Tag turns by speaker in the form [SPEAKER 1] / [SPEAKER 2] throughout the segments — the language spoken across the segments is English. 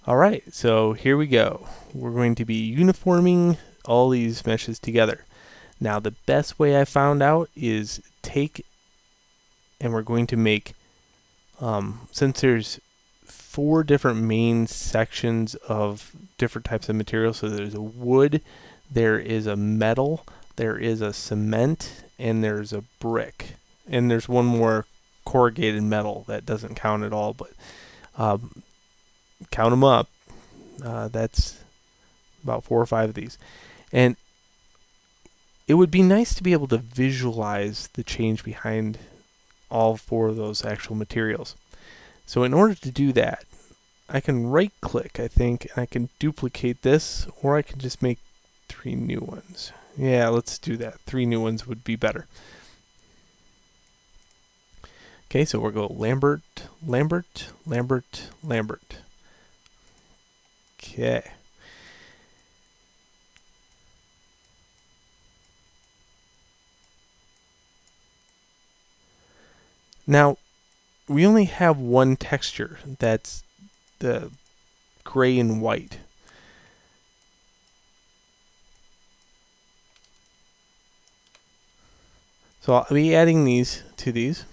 [SPEAKER 1] Alright, so here we go. We're going to be uniforming all these meshes together. Now the best way I found out is and we're going to make, since there's 4 different main sections of different types of materials, so there's a wood, there is a metal, there is a cement, and there's a brick. And there's one more corrugated metal that doesn't count at all, but count them up. That's about 4 or 5 of these. And it would be nice to be able to visualize the change behind all 4 of those actual materials. So in order to do that, I can right click, I think, and I can duplicate this, or I can just make 3 new ones. Yeah, let's do that. 3 new ones would be better. Okay, so we'll go Lambert, Lambert, Lambert, Lambert. Okay. Now, we only have one texture, that's the gray and white. So I'll be adding these to these.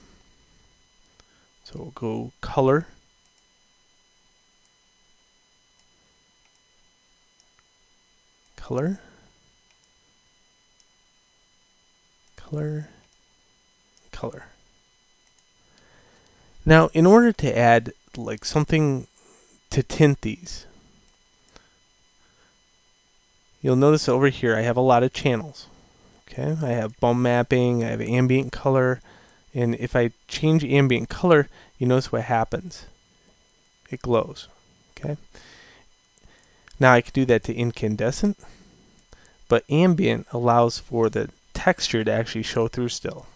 [SPEAKER 1] So we'll go color. Color. Color. Color. Now, in order to add like something to tint these, you'll notice over here I have a lot of channels. Okay, I have bump mapping, I have ambient color, and if I change ambient color, you notice what happens. It glows. Okay. Now I could do that to incandescent, but ambient allows for the texture to actually show through still.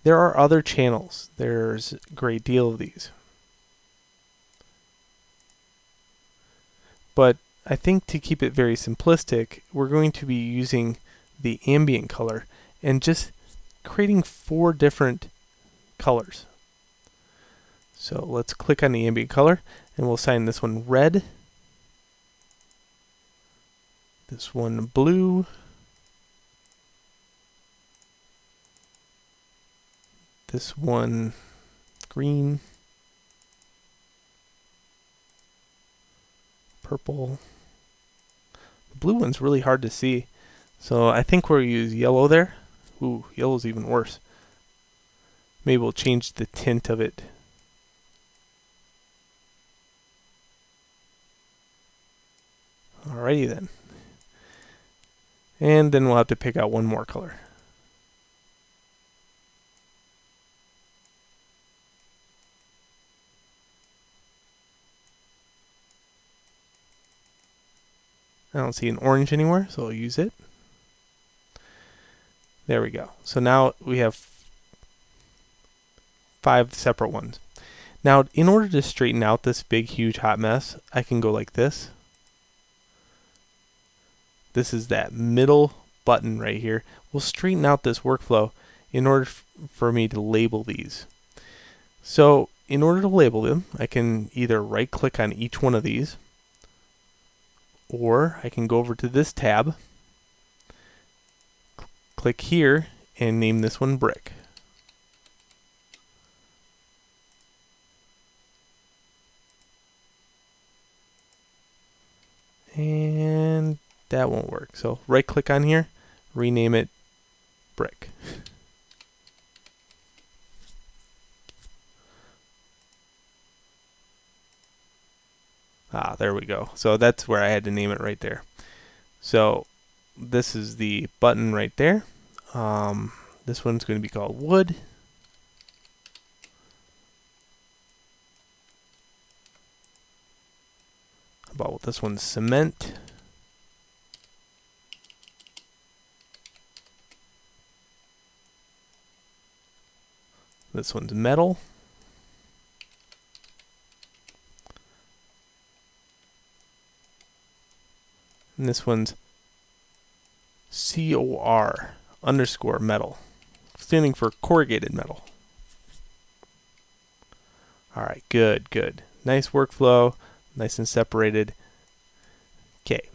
[SPEAKER 1] There are other channels. There's a great deal of these. But I think to keep it very simplistic, we're going to be using the ambient color and just creating 4 different colors. So let's click on the ambient color and we'll assign this one red, this one blue, this one green, purple. The blue one's really hard to see, so I think we'll use yellow there. Ooh, yellow's even worse. Maybe we'll change the tint of it. Alrighty then. And then we'll have to pick out one more color. I don't see an orange anywhere, so I'll use it. There we go. So now we have 5 separate ones. Now, in order to straighten out this big, huge, hot mess, I can go like this. This is that middle button right here. We'll straighten out this workflow in order for me to label these. So, in order to label them, I can either right-click on each one of these, or I can go over to this tab, click here, and name this one brick. And that won't work. So right click on here, rename it brick. Ah, there we go. So that's where I had to name it right there. So this is the button right there. This one's going to be called wood. How about this one's cement? This one's metal. And this one's COR_metal, standing for corrugated metal. Alright, good. Nice workflow, nice and separated. Okay.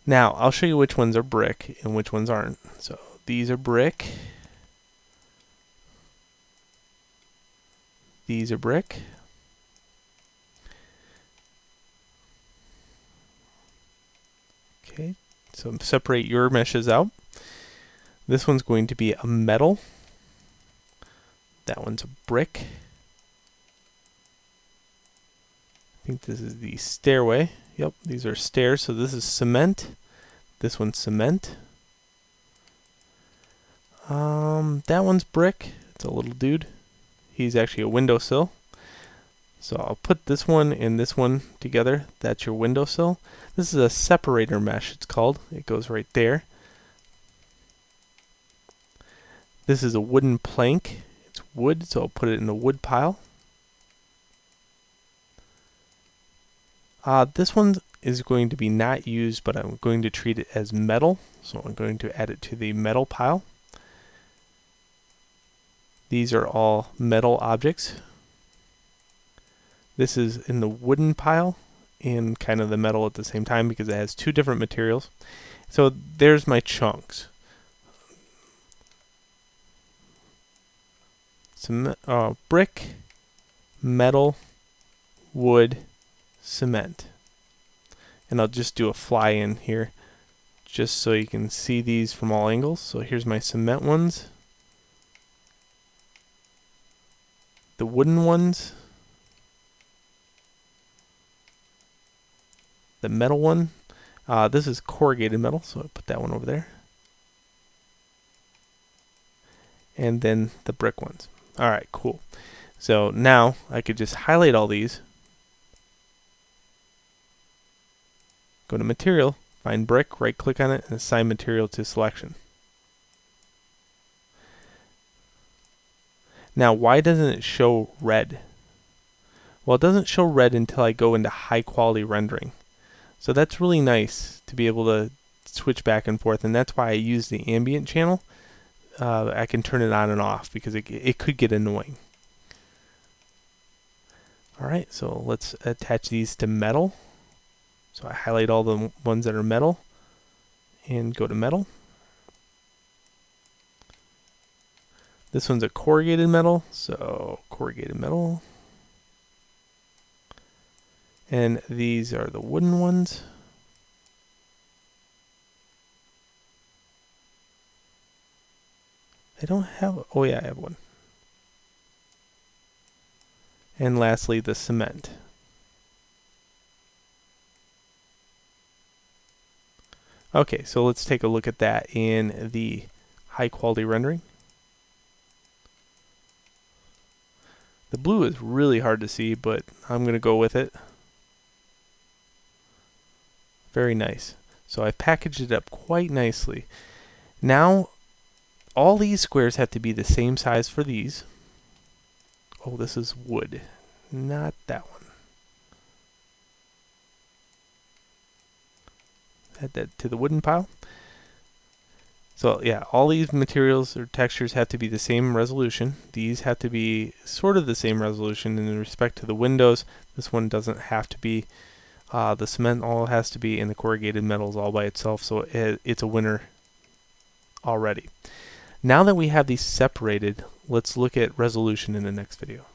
[SPEAKER 1] Now, I'll show you which ones are brick and which ones aren't. So, these are brick. These are brick. Okay, so separate your meshes out. This one's going to be a metal. That one's a brick. I think this is the stairway. Yep, these are stairs, so this is cement. This one's cement. That one's brick. It's a little dude. He's actually a windowsill. So I'll put this one and this one together. That's your windowsill. This is a separator mesh, it's called. It goes right there. This is a wooden plank. It's wood, so I'll put it in the wood pile. This one is going to be not used, but I'm going to treat it as metal. So I'm going to add it to the metal pile. These are all metal objects. This is in the wooden pile and kind of the metal at the same time because it has two different materials. So there's my chunks. Some brick, metal, wood, cement. And I'll just do a fly in here just so you can see these from all angles. So here's my cement ones. The wooden ones. The metal one. This is corrugated metal, so I'll put that one over there. And then the brick ones. Alright, cool. So now I could just highlight all these. Go to material, find brick, right click on it, and assign material to selection. Now, why doesn't it show red? Well, it doesn't show red until I go into high quality rendering. So that's really nice to be able to switch back and forth, and that's why I use the ambient channel. I can turn it on and off because it could get annoying. Alright, so let's attach these to metal. So I highlight all the ones that are metal and go to metal. This one's a corrugated metal, so corrugated metal. And these are the wooden ones. I don't have, oh yeah, I have one. And lastly, the cement. Okay, so let's take a look at that in the high quality rendering. The blue is really hard to see, but I'm going to go with it. Very nice. So I packaged it up quite nicely. Now, all these squares have to be the same size for these. Oh, this is wood, not that one. Add that to the wooden pile. So yeah, all these materials or textures have to be the same resolution. These have to be sort of the same resolution. And in respect to the windows, this one doesn't have to be. The cement all has to be, and the corrugated metals all by itself. So it's a winner already. Now that we have these separated, let's look at resolution in the next video.